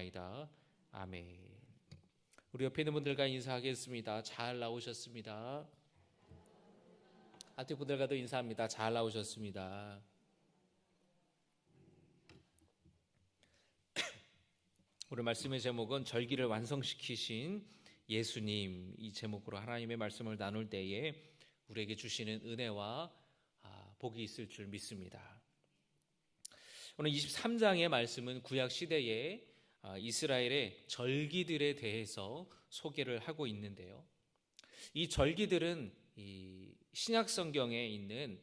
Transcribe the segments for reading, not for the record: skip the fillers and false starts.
기도하옵나이다. 아멘. 우리 옆에 있는 분들과 인사하겠습니다. 잘 나오셨습니다. 앞에 분들과도 인사합니다. 잘 나오셨습니다. 오늘 말씀의 제목은 절기를 완성시키신 예수님, 이 제목으로 하나님의 말씀을 나눌 때에 우리에게 주시는 은혜와 복이 있을 줄 믿습니다. 오늘 23장의 말씀은 구약 시대에 이스라엘의 절기들에 대해서 소개를 하고 있는데요. 이 절기들은 이 신약 성경에 있는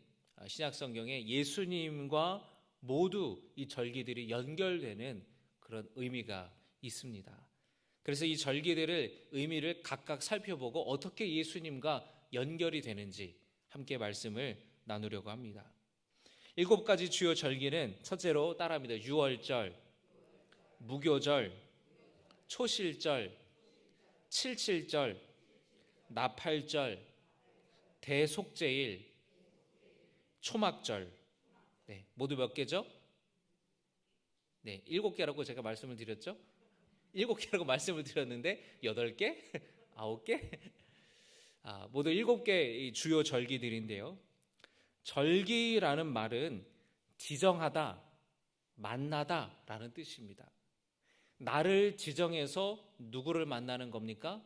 신약 성경에 예수님과 모두 이 절기들이 연결되는 그런 의미가 있습니다. 그래서 이 절기들을 의미를 각각 살펴보고 어떻게 예수님과 연결이 되는지 함께 말씀을 나누려고 합니다. 7가지 주요 절기는 첫째로 따라합니다. 유월절, 무교절, 초실절, 칠칠절, 나팔절, 대속죄일, 초막절. 모두 몇 개죠? 7개라고 제가 말씀을 드렸죠? 7개라고 말씀을 드렸는데 8개? 9개? 모두 7개 주요 절기들인데요. 절기라는 말은 지정하다, 만나다 라는 뜻입니다. 나를 지정해서 누구를 만나는 겁니까?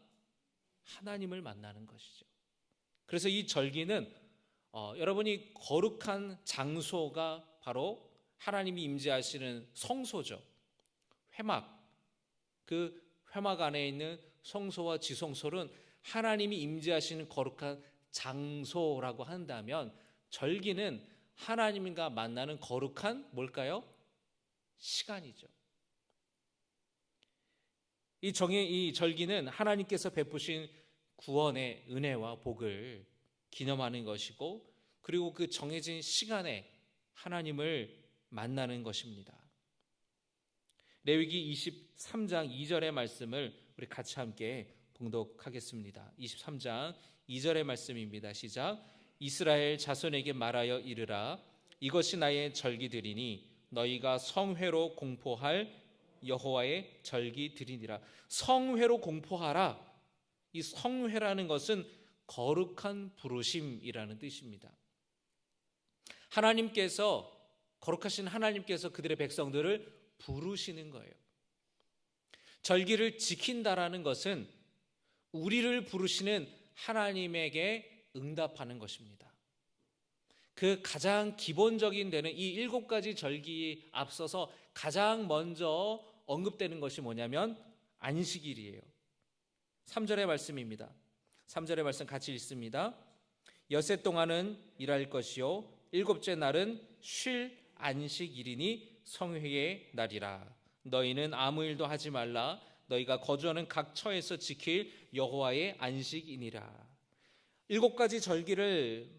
하나님을 만나는 것이죠. 그래서 이 절기는 여러분이 거룩한 장소가 바로 하나님이 임재하시는 성소죠. 회막, 그 회막 안에 있는 성소와 지성소는 하나님이 임재하시는 거룩한 장소라고 한다면 절기는 하나님과 만나는 거룩한 뭘까요? 시간이죠. 이 절기는 하나님께서 베푸신 구원의 은혜와 복을 기념하는 것이고, 그리고 그 정해진 시간에 하나님을 만나는 것입니다. 레위기 23장 2절의 말씀을 우리 같이 함께 봉독하겠습니다. 23장 2절의 말씀입니다. 시작. 이스라엘 자손에게 말하여 이르라. 이것이 나의 절기들이니 너희가 성회로 공포할 여호와의 절기들이니라. 성회로 공포하라. 이 성회라는 것은 거룩한 부르심이라는 뜻입니다. 거룩하신 하나님께서 그들의 백성들을 부르시는 거예요. 절기를 지킨다라는 것은 우리를 부르시는 하나님에게 응답하는 것입니다. 그 가장 기본적인 데는 이 7가지 절기에 앞서서 가장 먼저 언급되는 것이 뭐냐면 안식일이에요. 3절의 말씀입니다. 3절의 말씀 같이 읽습니다. 엿새 동안은 일할 것이요 7째 날은 쉴 안식일이니 성회의 날이라. 너희는 아무 일도 하지 말라. 너희가 거주하는 각 처에서 지킬 여호와의 안식이니라. 7가지 절기를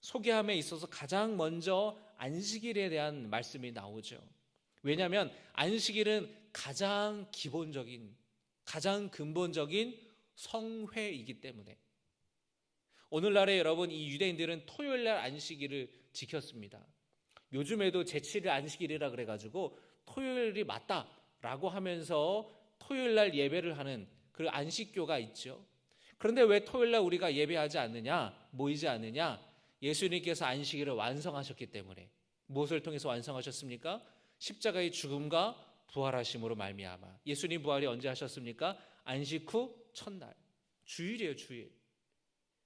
소개함에 있어서 가장 먼저 안식일에 대한 말씀이 나오죠. 왜냐하면 안식일은 가장 기본적인, 가장 근본적인 성회이기 때문에. 오늘날에 여러분, 이 유대인들은 토요일날 안식일을 지켰습니다. 요즘에도 제7일 안식일이라 그래가지고 토요일이 맞다라고 하면서 토요일날 예배를 하는 그 안식교가 있죠. 그런데 왜 토요일날 우리가 예배하지 않느냐, 모이지 않느냐? 예수님께서 안식일을 완성하셨기 때문에. 무엇을 통해서 완성하셨습니까? 십자가의 죽음과 부활하심으로 말미암아. 예수님 부활이 언제 하셨습니까? 안식 후 첫날. 주일이에요, 주일.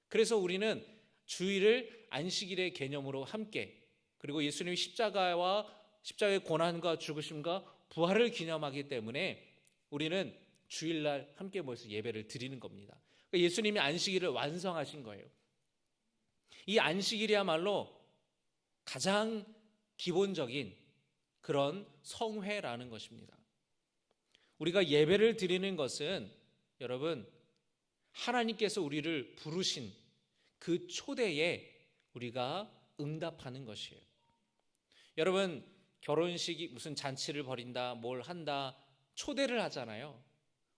그래서 우리는 주일을 안식일의 개념으로 함께, 그리고 예수님의 십자가의 고난과 죽으심과 부활을 기념하기 때문에 우리는 주일날 함께 모여서 예배를 드리는 겁니다. 예수님이 안식일을 완성하신 거예요. 이 안식일이야말로 가장 기본적인 그런 성회라는 것입니다. 우리가 예배를 드리는 것은 여러분, 하나님께서 우리를 부르신 그 초대에 우리가 응답하는 것이에요. 여러분, 결혼식이 무슨 잔치를 벌인다, 뭘 한다, 초대를 하잖아요.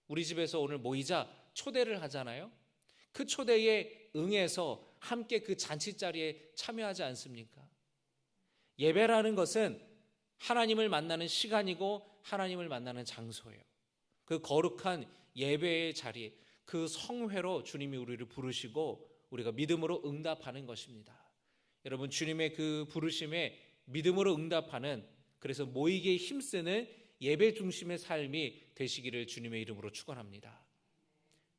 우리 집에서 오늘 모이자 초대를 하잖아요. 그 초대에 응해서 함께 그 잔치 자리에 참여하지 않습니까? 예배라는 것은 하나님을 만나는 시간이고 하나님을 만나는 장소예요. 그 거룩한 예배의 자리, 그 성회로 주님이 우리를 부르시고 우리가 믿음으로 응답하는 것입니다. 여러분, 주님의 그 부르심에 믿음으로 응답하는, 그래서 모이기에 힘쓰는 예배 중심의 삶이 되시기를 주님의 이름으로 축원합니다.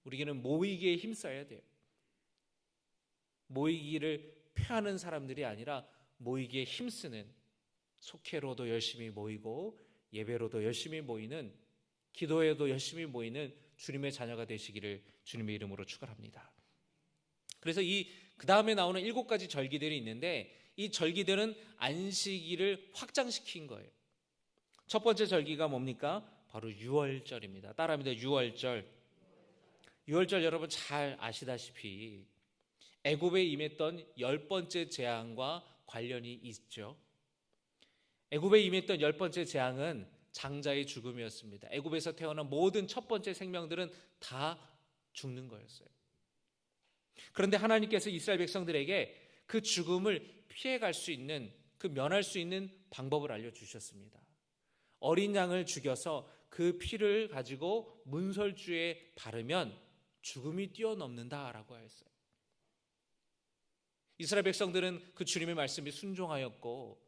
우리에게는 모이기에 힘써야 돼요. 모이기를 펴하는 사람들이 아니라 모이기에 힘쓰는, 속회로도 열심히 모이고 예배로도 열심히 모이는, 기도에도 열심히 모이는 주님의 자녀가 되시기를 주님의 이름으로 축원합니다. 그래서 그 다음에 나오는 7가지 절기들이 있는데, 이 절기들은 안식일을 확장시킨 거예요. 첫 번째 절기가 뭡니까? 바로 유월절입니다. 따라합니다. 유월절. 유월절 여러분 잘 아시다시피 애굽에 임했던 10번째 재앙과 관련이 있죠. 애굽에 임했던 10번째 재앙은 장자의 죽음이었습니다. 애굽에서 태어난 모든 첫 번째 생명들은 다 죽는 거였어요. 그런데 하나님께서 이스라엘 백성들에게 그 죽음을 피해갈 수 있는, 그 면할 수 있는 방법을 알려주셨습니다. 어린 양을 죽여서 그 피를 가지고 문설주에 바르면 죽음이 뛰어넘는다라고 하였어요. 이스라엘 백성들은 그 주님의 말씀에 순종하였고,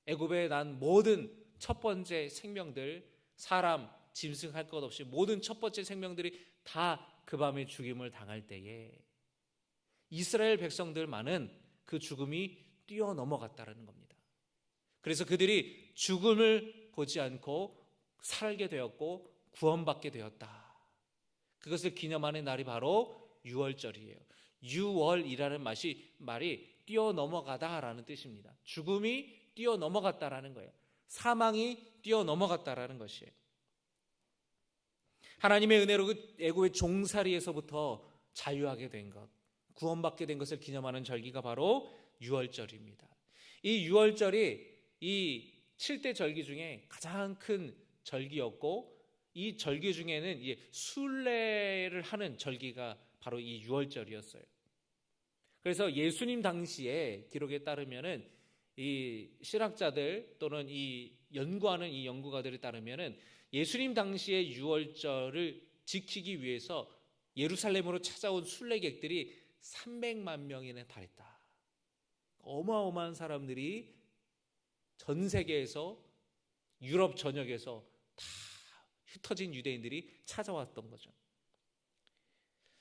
애굽에 난 모든 첫 번째 생명들, 사람, 짐승 할 것 없이 모든 첫 번째 생명들이 다 그 밤에 죽임을 당할 때에 이스라엘 백성들만은 그 죽음이 뛰어넘어갔다는 겁니다. 그래서 그들이 죽음을 보지 않고 살게 되었고 구원받게 되었다. 그것을 기념하는 날이 바로 유월절이에요. 유월이라는 말이 뛰어넘어가다라는 뜻입니다. 죽음이 뛰어넘어갔다라는 거예요. 사망이 뛰어넘어갔다라는 것이에요. 하나님의 은혜로 그 애굽의 종살이에서부터 자유하게 된 것, 구원받게 된 것을 기념하는 절기가 바로 유월절입니다. 이 유월절이 이 7대 절기 중에 가장 큰 절기였고, 이 절기 중에는 순례를 하는 절기가 바로 이 유월절이었어요. 그래서 예수님 당시에 기록에 따르면은 이 신학자들 또는 이 연구하는 이 연구가들에 따르면은 예수님 당시의 유월절을 지키기 위해서 예루살렘으로 찾아온 순례객들이 300만 명이나 달했다. 어마어마한 사람들이 전 세계에서, 유럽 전역에서 다 흩어진 유대인들이 찾아왔던 거죠.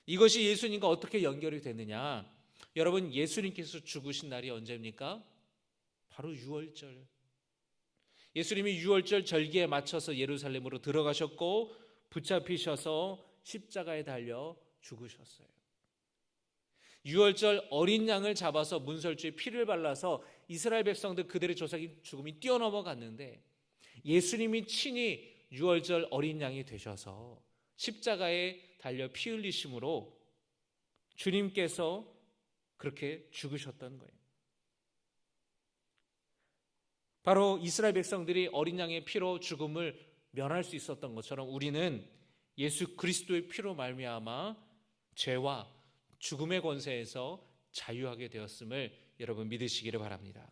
이것이 예수님과 어떻게 연결이 되느냐? 여러분, 예수님께서 죽으신 날이 언제입니까? 바로 유월절. 예수님이 유월절 절기에 맞춰서 예루살렘으로 들어가셨고 붙잡히셔서 십자가에 달려 죽으셨어요. 유월절 어린 양을 잡아서 문설주에 피를 발라서 이스라엘 백성들 그들의 조상인 죽음이 뛰어넘어갔는데, 예수님이 친히 유월절 어린 양이 되셔서 십자가에 달려 피 흘리심으로 주님께서 그렇게 죽으셨던 거예요. 바로 이스라엘 백성들이 어린 양의 피로 죽음을 면할 수 있었던 것처럼 우리는 예수 그리스도의 피로 말미암아 죄와 죽음의 권세에서 자유하게 되었음을 여러분 믿으시기를 바랍니다.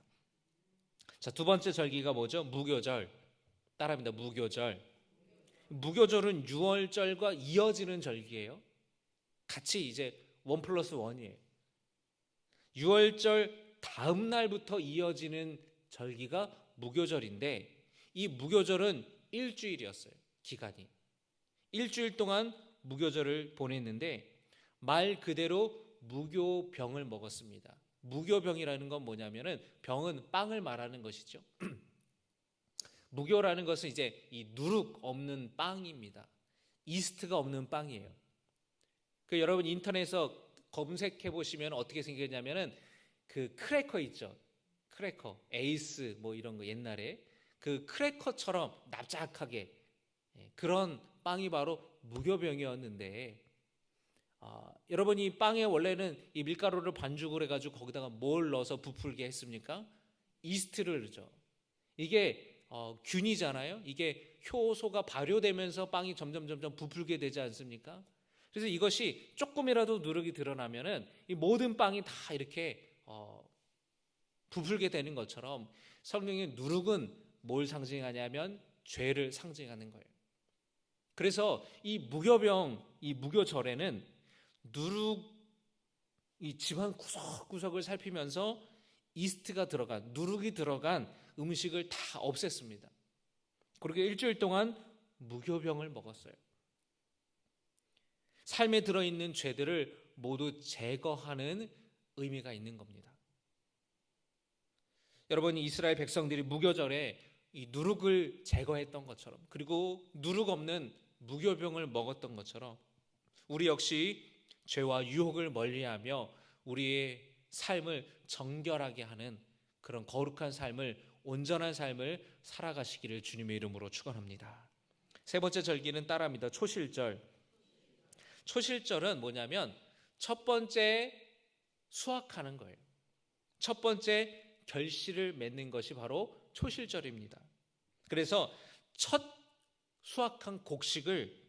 자, 두 번째 절기가 뭐죠? 무교절. 따라합니다. 무교절. 무교절은 유월절과 이어지는 절기예요. 같이 이제 1+1이에요. 유월절 다음 날부터 이어지는 절기가 무교절인데, 이 무교절은 일주일이었어요. 기간이 일주일 동안 무교절을 보냈는데 말 그대로 무교병을 먹었습니다. 무교병이라는 건 뭐냐면은, 병은 빵을 말하는 것이죠. 무교라는 것은 이제 이 누룩 없는 빵입니다. 이스트가 없는 빵이에요. 그 여러분 인터넷에서 검색해 보시면 어떻게 생겼냐면은 그 크래커 있죠. 크래커, 에이스 뭐 이런 거 옛날에 그 크래커처럼 납작하게 그런 빵이 바로 무교병이었는데, 여러분 이 빵에 원래는 이 밀가루를 반죽을 해가지고 거기다가 뭘 넣어서 부풀게 했습니까? 이스트를 넣죠. 이게 균이잖아요. 이게 효소가 발효되면서 빵이 점점 부풀게 되지 않습니까? 그래서 이것이 조금이라도 누룩이 드러나면은 이 모든 빵이 다 이렇게 부풀게 되는 것처럼 성경의 누룩은 뭘 상징하냐면 죄를 상징하는 거예요. 그래서 이 무교절에는 이 집안 구석구석을 살피면서 이스트가 들어간, 누룩이 들어간 음식을 다 없앴습니다. 그리고 일주일 동안 무교병을 먹었어요. 삶에 들어있는 죄들을 모두 제거하는 의미가 있는 겁니다. 여러분, 이스라엘 백성들이 무교절에 이 누룩을 제거했던 것처럼, 그리고 누룩 없는 무교병을 먹었던 것처럼 우리 역시 죄와 유혹을 멀리하며 우리의 삶을 정결하게 하는 그런 거룩한 삶을, 온전한 삶을 살아가시기를 주님의 이름으로 축원합니다. 세 번째 절기는 따라합니다. 초실절. 초실절은 뭐냐면 첫 번째 수확하는 거예요. 첫 번째 결실을 맺는 것이 바로 초실절입니다. 그래서 첫 수확한 곡식을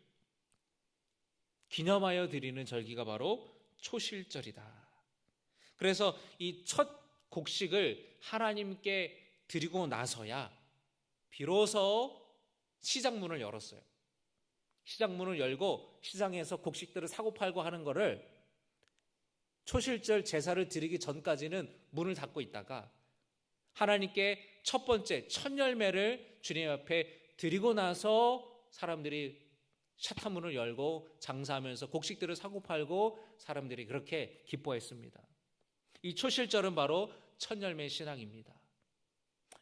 기념하여 드리는 절기가 바로 초실절이다. 그래서 이 첫 곡식을 하나님께 드리고 나서야 비로소 시장문을 열었어요. 시장문을 열고 시장에서 곡식들을 사고 팔고 하는 거를 초실절 제사를 드리기 전까지는 문을 닫고 있다가 하나님께 첫 번째 첫 열매를 주님 앞에 드리고 나서 사람들이 샷한문을 열고 장사하면서 곡식들을 사고 팔고 사람들이 그렇게 기뻐했습니다. 이 초실절은 바로 첫 열매 신앙입니다.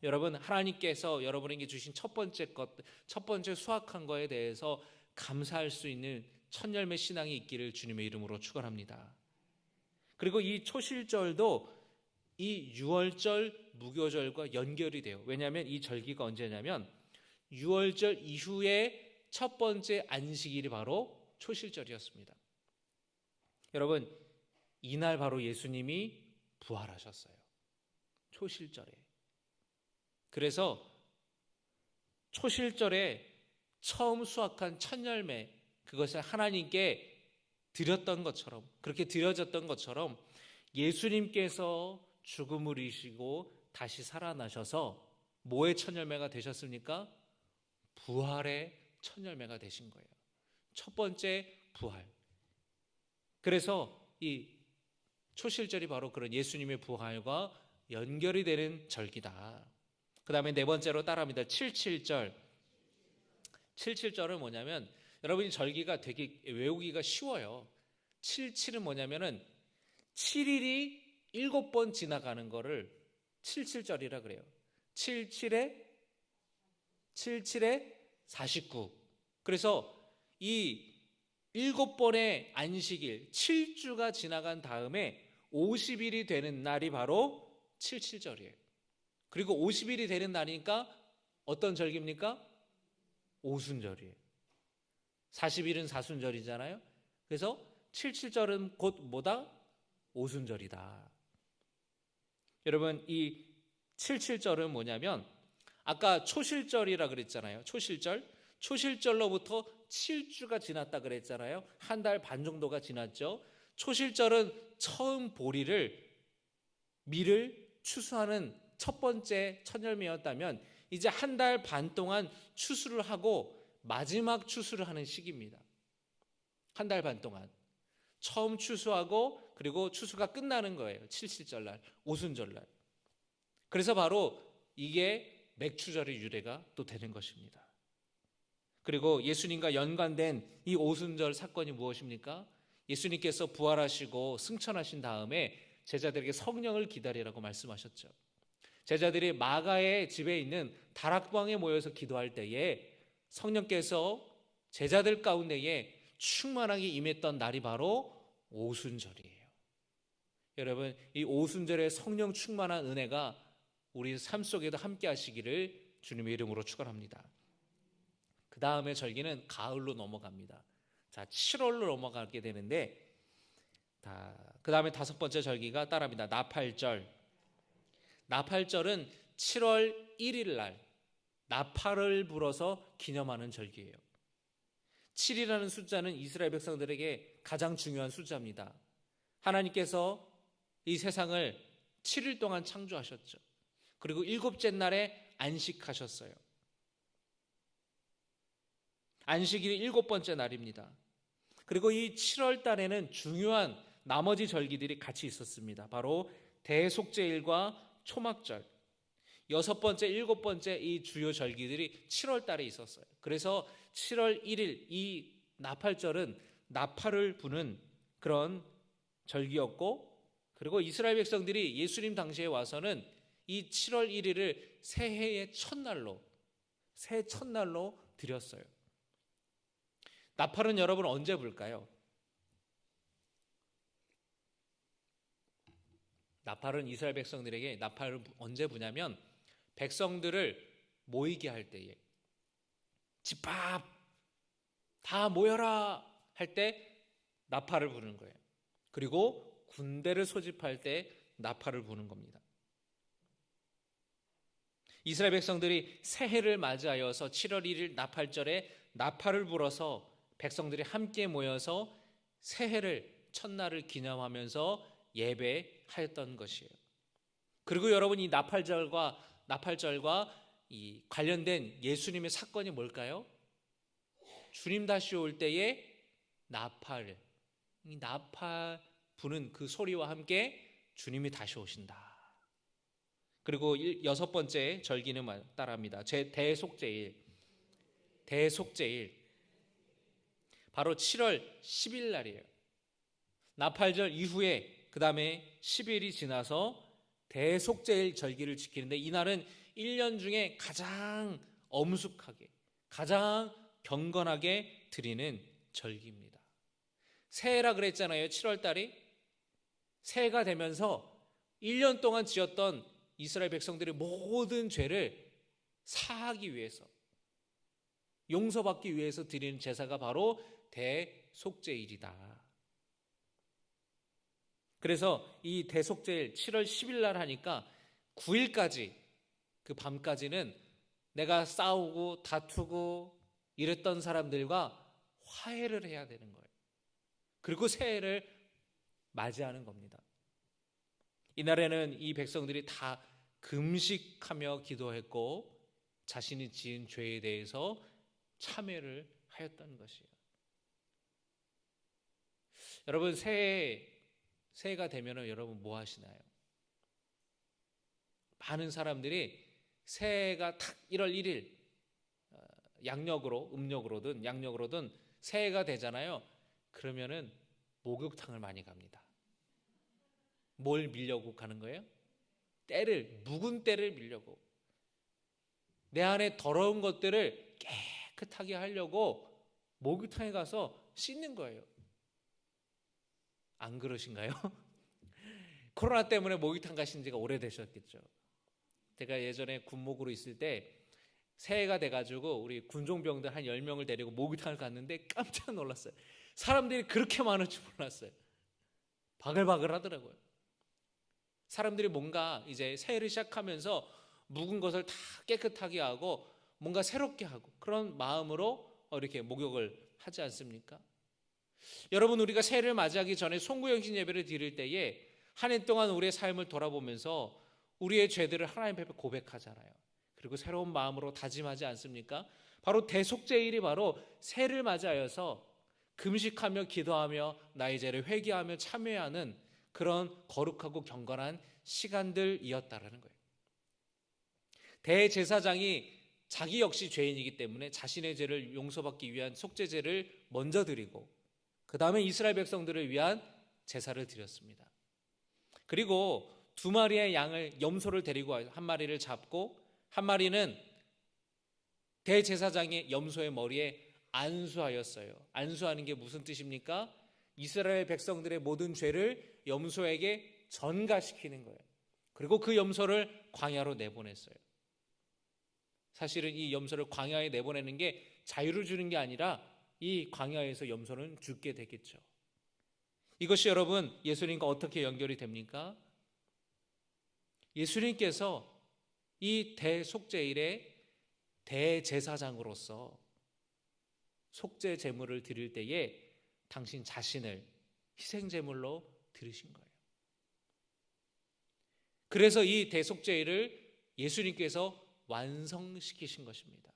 여러분, 하나님께서 여러분에게 주신 첫 번째 수확한 거에 대해서 감사할 수 있는 첫 열매 신앙이 있기를 주님의 이름으로 축원합니다. 그리고 이 초실절도 이 유월절 무교절과 연결이 돼요. 왜냐하면 이 절기가 언제냐면 유월절 이후에 첫 번째 안식일이 바로 초실절이었습니다. 여러분, 이날 바로 예수님이 부활하셨어요. 초실절에. 그래서 초실절에 처음 수확한 첫 열매, 그것을 하나님께 드렸던 것처럼, 그렇게 드려졌던 것처럼 예수님께서 죽음을 이기시고 다시 살아나셔서 뭐의 첫 열매가 되셨습니까? 부활의 첫 열매가 되신 거예요. 첫 번째 부활. 그래서 이 초실절이 바로 그런 예수님의 부활과 연결이 되는 절기다. 그 다음에 네 번째로 따라합니다. 77절. 77절은 뭐냐면 여러분이 절기가 되게 외우기가 쉬워요. 77은 뭐냐면은 7일이 7번 지나가는 거를 77절이라 그래요. 77에 49. 그래서 이 7번의 안식일 7주가 지나간 다음에 50일이 되는 날이 바로 77절이에요. 그리고 50일이 되는 날이니까 어떤 절기입니까? 오순절이에요. 40일은 사순절이잖아요. 그래서 77절은 곧 뭐다? 오순절이다. 여러분, 이 77절은 뭐냐면 아까 초실절이라 그랬잖아요. 초실절로부터 7주가 지났다 그랬잖아요. 한 달 반 정도가 지났죠. 초실절은 처음 밀을 추수하는 첫 번째 첫 열매였다면 이제 한 달 반 동안 추수를 하고 마지막 추수를 하는 시기입니다. 한 달 반 동안 처음 추수하고 그리고 추수가 끝나는 거예요. 77절날, 오순절날. 그래서 바로 이게 맥추절의 유래가 또 되는 것입니다. 그리고 예수님과 연관된 이 오순절 사건이 무엇입니까? 예수님께서 부활하시고 승천하신 다음에 제자들에게 성령을 기다리라고 말씀하셨죠. 제자들이 마가의 집에 있는 다락방에 모여서 기도할 때에 성령께서 제자들 가운데에 충만하게 임했던 날이 바로 오순절이에요. 여러분, 이 오순절의 성령 충만한 은혜가 우리 삶 속에도 함께 하시기를 주님의 이름으로 축원합니다. 그 다음에 절기는 가을로 넘어갑니다. 자, 7월로 넘어가게 되는데, 그 다음에 다섯 번째 절기가 따라합니다. 나팔절. 나팔절은 7월 1일 날 나팔을 불어서 기념하는 절기예요. 7이라는 숫자는 이스라엘 백성들에게 가장 중요한 숫자입니다. 하나님께서 이 세상을 7일 동안 창조하셨죠. 그리고 일곱째 날에 안식하셨어요. 안식일이 7번째 날입니다. 그리고 이 7월 달에는 중요한 나머지 절기들이 같이 있었습니다. 바로 대속죄일과 초막절, 6번째, 7번째 이 주요 절기들이 7월 달에 있었어요. 그래서 7월 1일 이 나팔절은 나팔을 부는 그런 절기였고, 그리고 이스라엘 백성들이 예수님 당시에 와서는 이 7월 1일을 새해의 첫날로, 새해 첫날로 드렸어요. 나팔은 여러분 언제 불까요? 나팔은 이스라엘 백성들에게 나팔을 언제 부냐면 백성들을 모이게 할 때에, 집합 다 모여라 할 때 나팔을 부는 거예요. 그리고 군대를 소집할 때 나팔을 부는 겁니다. 이스라엘 백성들이 새해를 맞이하여서 7월 1일 나팔절에 나팔을 불어서 백성들이 함께 모여서 새해를 첫날을 기념하면서 예배하였던 것이에요. 그리고 여러분, 이 나팔절과 이 관련된 예수님의 사건이 뭘까요? 주님 다시 올 때에 나팔 부는 그 소리와 함께 주님이 다시 오신다. 그리고 6번째 절기는 따라합니다. 대속죄일 바로 7월 10일 날이에요. 나팔절 이후에 그 다음에 10일이 지나서 대속죄일 절기를 지키는데, 이날은 1년 중에 가장 엄숙하게, 가장 경건하게 드리는 절기입니다. 새해라 그랬잖아요. 7월 달이 새해가 되면서 1년 동안 지었던 이스라엘 백성들의 모든 죄를 사하기 위해서, 용서받기 위해서 드리는 제사가 바로 대속죄일이다. 그래서 이 대속죄일 7월 10일 날 하니까 9일까지, 그 밤까지는 내가 싸우고 다투고 이랬던 사람들과 화해를 해야 되는 거예요. 그리고 새해를 맞이하는 겁니다. 이날에는 이 백성들이 다 금식하며 기도했고 자신이 지은 죄에 대해서 참회를 하였던 것이에요. 여러분, 새해가 되면 여러분 뭐 하시나요? 많은 사람들이 새해가 딱 1월 1일 양력으로든 새해가 되잖아요. 그러면은 목욕탕을 많이 갑니다. 뭘 밀려고 가는 거예요? 묵은 때를 밀려고. 내 안에 더러운 것들을 깨끗하게 하려고 목욕탕에 가서 씻는 거예요. 안 그러신가요? 코로나 때문에 목욕탕 가신 지가 오래되셨겠죠. 제가 예전에 군목으로 있을 때 새해가 돼가지고 우리 군종병들 한 10명을 데리고 목욕탕을 갔는데 깜짝 놀랐어요. 사람들이 그렇게 많을 줄 몰랐어요. 바글바글 하더라고요. 사람들이 뭔가 이제 새해를 시작하면서 묵은 것을 다 깨끗하게 하고 뭔가 새롭게 하고 그런 마음으로 이렇게 목욕을 하지 않습니까? 여러분, 우리가 새해를 맞이하기 전에 송구영신 예배를 드릴 때에 한 해 동안 우리의 삶을 돌아보면서 우리의 죄들을 하나님 앞에 고백하잖아요. 그리고 새로운 마음으로 다짐하지 않습니까? 바로 대속죄일이 바로 새해를 맞이하여서 금식하며 기도하며 나의 죄를 회개하며 참회하는 그런 거룩하고 경건한 시간들이었다라는 거예요. 대제사장이 자기 역시 죄인이기 때문에 자신의 죄를 용서받기 위한 속죄제를 먼저 드리고 그 다음에 이스라엘 백성들을 위한 제사를 드렸습니다. 그리고 2마리의 양을, 염소를 데리고 한 마리를 잡고 한 마리는 대제사장의 염소의 머리에 안수하였어요. 안수하는 게 무슨 뜻입니까? 이스라엘 백성들의 모든 죄를 염소에게 전가시키는 거예요. 그리고 그 염소를 광야로 내보냈어요. 사실은 이 염소를 광야에 내보내는 게 자유를 주는 게 아니라 이 광야에서 염소는 죽게 되겠죠. 이것이 여러분 예수님과 어떻게 연결이 됩니까? 예수님께서 이 대속죄일의 대제사장으로서 속죄 제물을 드릴 때에 당신 자신을 희생 제물로 드리신 거예요. 그래서 이 대속죄일을 예수님께서 완성시키신 것입니다.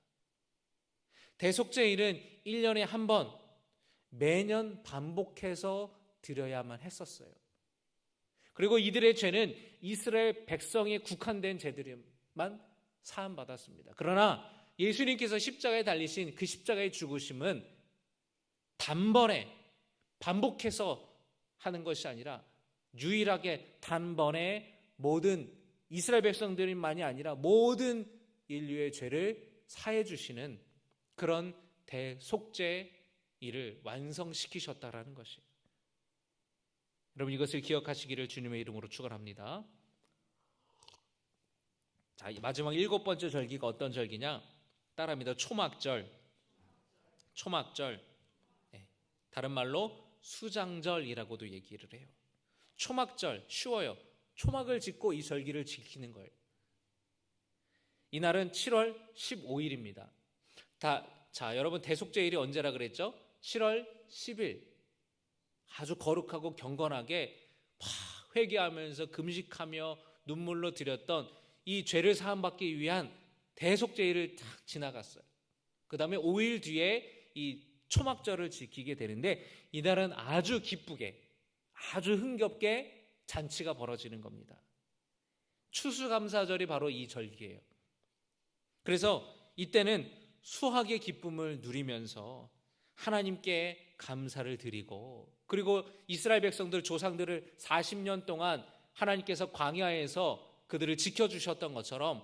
대속제일은 1년에 한 번 매년 반복해서 드려야만 했었어요. 그리고 이들의 죄는 이스라엘 백성에 국한된 죄들만 사함받았습니다. 그러나 예수님께서 십자가에 달리신 그 십자가의 죽으심은 단번에 반복해서 하는 것이 아니라 유일하게 단번에 모든 이스라엘 백성들만이 아니라 모든 인류의 죄를 사해 주시는 그런 대속죄 일을 완성시키셨다라는 것이에요. 여러분, 이것을 기억하시기를 주님의 이름으로 축원합니다. 자, 마지막 7번째 절기가 어떤 절기냐? 따라합니다. 초막절. 다른 말로 수장절이라고도 얘기를 해요. 초막절, 쉬워요. 초막을 짓고 이 절기를 지키는 거예요. 이날은 7월 15일입니다. 자, 여러분, 대속죄일이 언제라 그랬죠? 7월 10일. 아주 거룩하고 경건하게 회개하면서 금식하며 눈물로 드렸던 이 죄를 사함받기 위한 대속죄일을 딱 지나갔어요. 그 다음에 5일 뒤에 이 초막절을 지키게 되는데, 이날은 아주 기쁘게, 아주 흥겹게 잔치가 벌어지는 겁니다. 추수감사절이 바로 이 절기예요. 그래서 이때는 수확의 기쁨을 누리면서 하나님께 감사를 드리고, 그리고 이스라엘 백성들 조상들을 40년 동안 하나님께서 광야에서 그들을 지켜주셨던 것처럼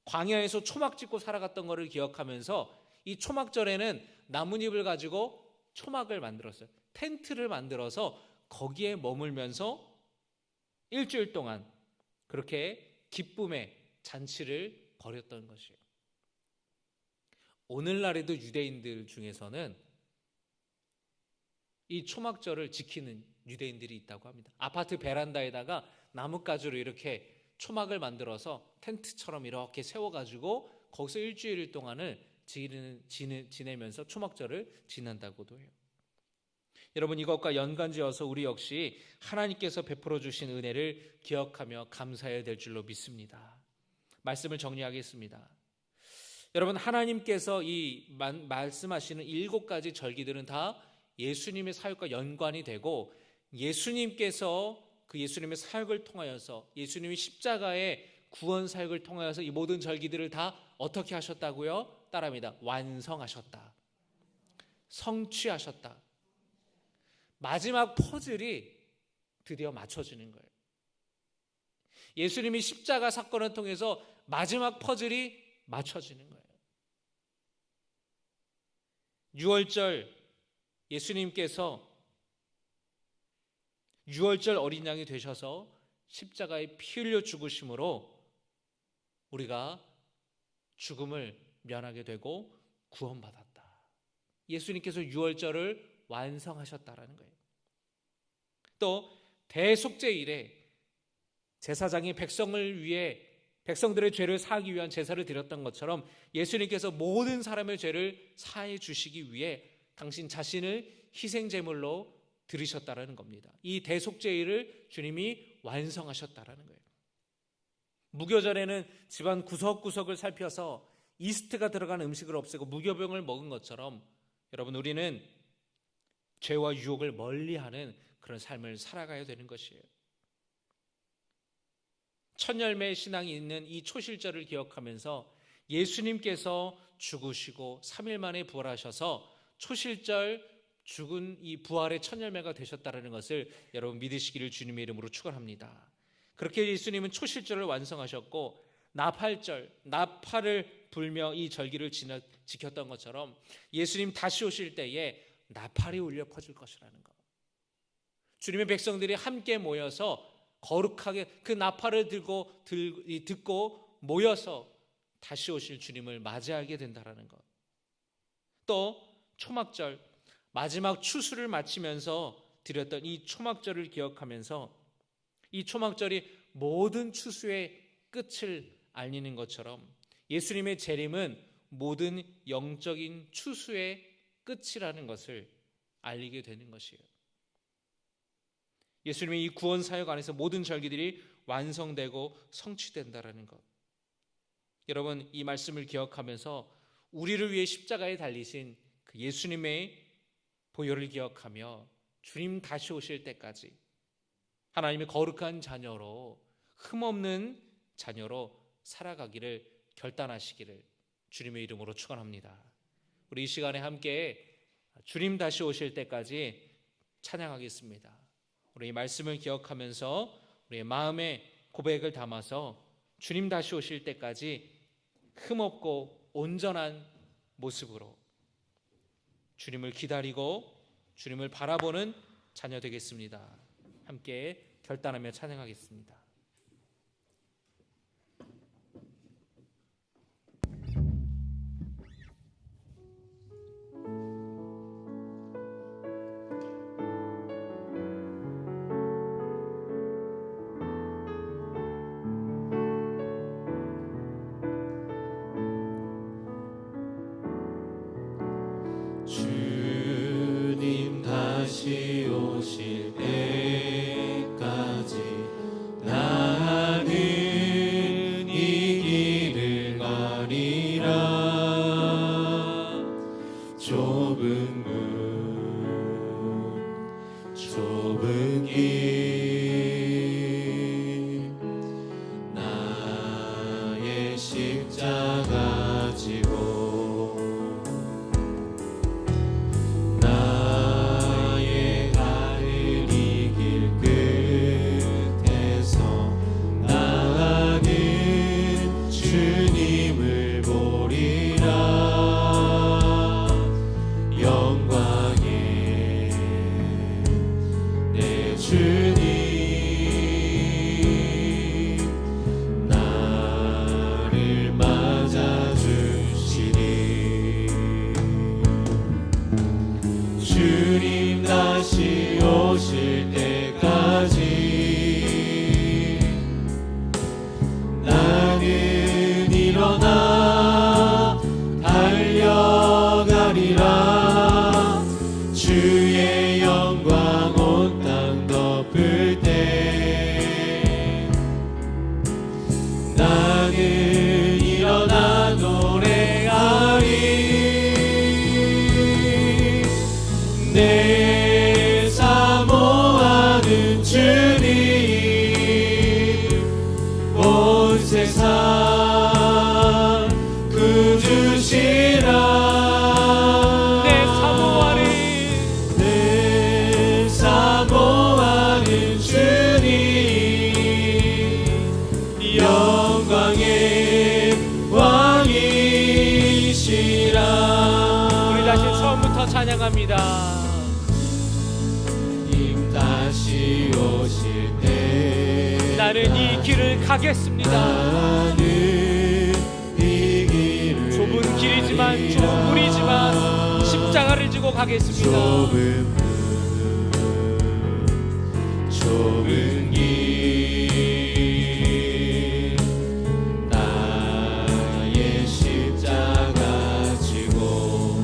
광야에서 초막 짓고 살아갔던 것을 기억하면서 이 초막절에는 나뭇잎을 가지고 초막을 만들었어요. 텐트를 만들어서 거기에 머물면서 일주일 동안 그렇게 기쁨의 잔치를 벌였던 것이에요. 오늘날에도 유대인들 중에서는 이 초막절을 지키는 유대인들이 있다고 합니다. 아파트 베란다에다가 나뭇가지로 이렇게 초막을 만들어서 텐트처럼 이렇게 세워가지고 거기서 일주일 동안을 지내면서 초막절을 지낸다고도 해요. 여러분, 이것과 연관지어서 우리 역시 하나님께서 베풀어 주신 은혜를 기억하며 감사해야 될 줄로 믿습니다. 말씀을 정리하겠습니다. 여러분, 하나님께서 이 말씀하시는 7가지 절기들은 다 예수님의 사역과 연관이 되고, 예수님께서 그 예수님의 사역을 통하여서, 예수님이 십자가의 구원 사역을 통하여서 이 모든 절기들을 다 어떻게 하셨다고요? 따라합니다. 완성하셨다. 성취하셨다. 마지막 퍼즐이 드디어 맞춰지는 거예요. 예수님이 십자가 사건을 통해서 마지막 퍼즐이 맞춰지는 거예요. 유월절 예수님께서 유월절 어린 양이 되셔서 십자가에 피 흘려 죽으심으로 우리가 죽음을 면하게 되고 구원받았다. 예수님께서 유월절을 완성하셨다라는 거예요. 또 대속죄일에 제사장이 백성을 위해, 백성들의 죄를 사하기 위한 제사를 드렸던 것처럼 예수님께서 모든 사람의 죄를 사해 주시기 위해 당신 자신을 희생제물로 드리셨다라는 겁니다. 이 대속죄일을 주님이 완성하셨다라는 거예요. 무교절에는 집안 구석구석을 살펴서 이스트가 들어간 음식을 없애고 무교병을 먹은 것처럼, 여러분, 우리는 죄와 유혹을 멀리하는 그런 삶을 살아가야 되는 것이에요. 첫열매 신앙이 있는 이 초실절을 기억하면서 예수님께서 죽으시고 3일 만에 부활하셔서 초실절 죽은 이 부활의 첫열매가 되셨다는 것을 여러분 믿으시기를 주님의 이름으로 축원합니다. 그렇게 예수님은 초실절을 완성하셨고, 나팔절, 나팔을 불며 이 절기를 지켰던 것처럼 예수님 다시 오실 때에 나팔이 울려 퍼질 것이라는 것. 주님의 백성들이 함께 모여서 거룩하게 그 나팔을 듣고 모여서 다시 오실 주님을 맞이하게 된다는 것. 또 초막절, 마지막 추수를 마치면서 드렸던 이 초막절을 기억하면서, 이 초막절이 모든 추수의 끝을 알리는 것처럼 예수님의 재림은 모든 영적인 추수의 끝이라는 것을 알리게 되는 것이에요. 예수님의 이 구원 사역 안에서 모든 절기들이 완성되고 성취된다라는 것. 여러분, 이 말씀을 기억하면서 우리를 위해 십자가에 달리신 그 예수님의 보혈을 기억하며 주님 다시 오실 때까지 하나님의 거룩한 자녀로, 흠없는 자녀로 살아가기를 결단하시기를 주님의 이름으로 축원합니다. 우리 이 시간에 함께 주님 다시 오실 때까지 찬양하겠습니다. 우리 이 말씀을 기억하면서 우리의 마음의 고백을 담아서 주님 다시 오실 때까지 흠없고 온전한 모습으로 주님을 기다리고 주님을 바라보는 자녀 되겠습니다. 함께 결단하며 찬양하겠습니다. 주님 다시 오실 때까지 나는 이 길을 가리라. 좁은 문 좁은 길 나의 십자가 지고 주님 다시 오실 때까지 나는 일어나 달려가리라. 주의 영광 온 땅 덮을 때 나는 일어나 노래하리. 내 사모하는 주님 온 세상 구주시라. 내 사모하는 주님 영광의 왕이시라. 우리 다시 처음부터 찬양합니다. 다시 오실 때 나는 이 길을 가겠습니다. 나는 이 길을 좁은 길이지만 좁은 문이지만 십자가를 지고 가겠습니다. 좁은 길 나의 십자가 지고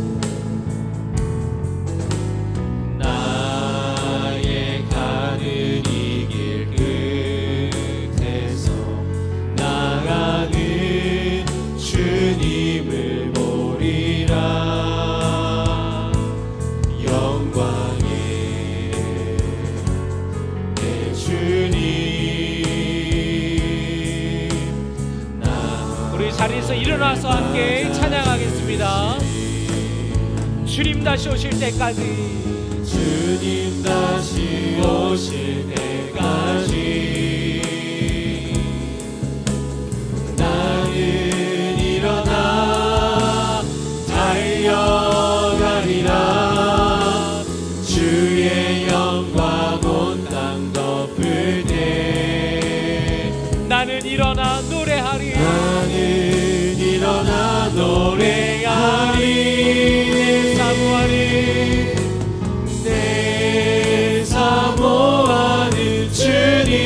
주님을 보리라. 영광의 내 주님. 우리 자리에서 일어나서 함께 찬양하겠습니다. 주님 다시 오실 때까지, 주님 다시 오실 때까지 일어나 달려가리라. 주의 영광 온 땅 덮을 때 나는 일어나 노래하리. 나는 일어나 노래하리. 사모하리. 내 사모하는 주님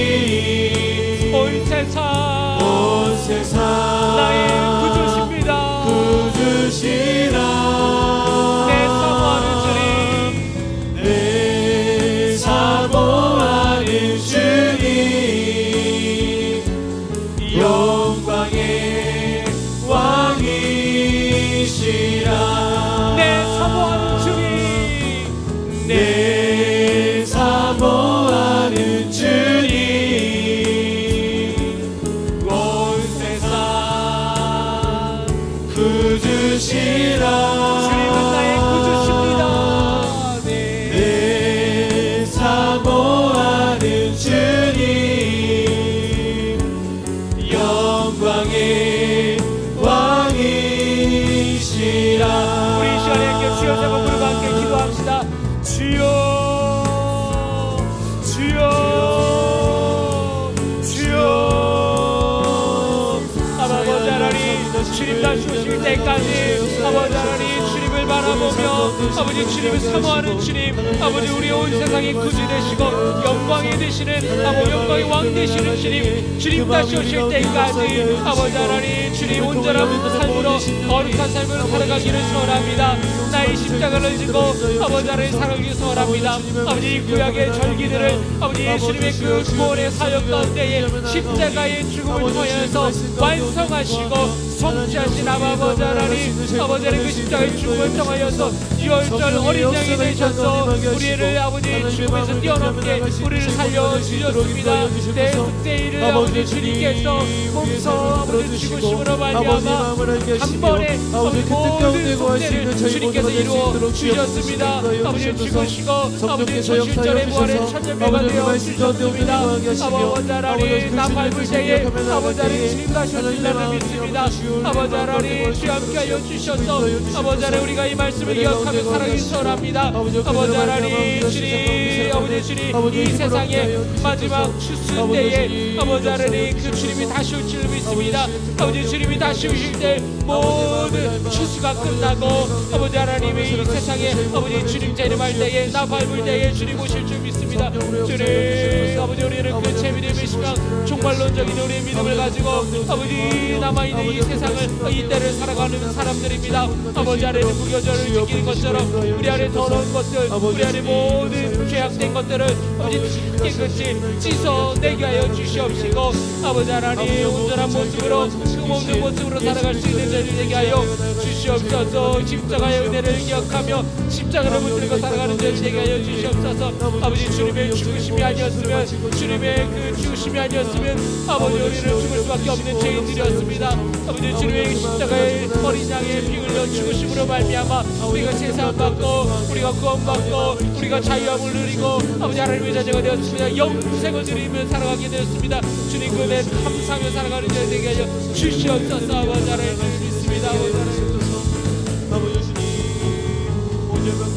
주님 다시 오실 때까지 아버지 하나님 주님을 바라보며 아버지 주님을 사모하는 주님, 아버지 우리 온 세상의 구주 되시고 영광이 되시는 아버지 영광의 왕 되시는 주님 다시 오실 때까지 아버지 하나님 주님 온전한 삶으로 거룩한 삶으로 살아가기를 소원합니다. 나의 십자가를 지고 아버지 하나님 살아가기를 소원합니다. 아버지 구약의 절기들을 아버지 예수님의 그 구원의 사역 가운데에 십자가의 죽음을 통하여서 완성하시고 성취하신 아버지 하나님, 아버지 하나님 그 십자가의 죽음을 통하여서 유월절 어린 양이 되셔서 우리를 아버지 죽음에서 뛰어넘게 우리를 살려주셨습니다. 내 숙제일을 아버지 주님께서 몸소 아버지 죽으심으로 말미암아 단번에 아버지 모든 숙제를 주님께서 이루어 주셨습니다. 아버지 죽으시고 아버지 천실절의 부활의 천년배가 되어 주셨습니다. 아버지 하나님 나 밟을 때에 아버지 하나님 주님 다시 오실라를 믿습니다. 아버지 하나님 주 함께하여 주셔서 아버지 하나님 우리가 이 말씀을 기억하며 살아가기 소원합니다. 아버지 하나님 주님 아버지 주님 이 세상의 마지막 추수 때에 아버지 하나님 그 주님이 다시 올 줄 믿습니다. 아버지 주님이 다시 오실 때 모든 추수가 끝나고 아버지 하나님이 이 세상에 아버지 주님 재림할 때에 나 밟을 때에 주님 오실 줄 믿습니다. 주님 아버지 우리는 그 재미를 믿으며 종말론적인 우리의 믿음을 가지고 아버지 남아있는 이 세상을 이 때를 살아가는 사람들입니다. 아버지 안에 무교절을 지키는 것처럼 우리 안에 더러운 것들 우리 안에 모든 죄악된 것들을 아버지 깨끗이 씻어내게 하여 주시옵시고 아버지 하나님 온전한 모습으로 흠없는 모습으로 살아갈 수 있는 자를 되게 하여 주시옵소서. 십자가의 은혜를 기억하며 십자가를 붙들고 살아가는 자를 되게 하여 주시옵소서. 아버지 주님의 죽으심이 아니었으면 주님의 그 죽으심이 아니었으면 아버지 우리는 죽을 수밖에 없는 죄인들이었습니다. 아버지 주님의 십자가의 어린 양의 피 흘려 죽으심으로 말미암아 우리가 제사함받고 우리가 구원받고 우리가 자유함을 누리고 아버지 하나님의 자녀가 되었습니다. 영생을 누리며 살아가게 되었습니다. 주님 그 은혜 감사하며 살아가는 자 되게 하여 주시옵소서. 아버지 하나님을 믿습니다. 아버지 하나님 아버지 주님, 오늘만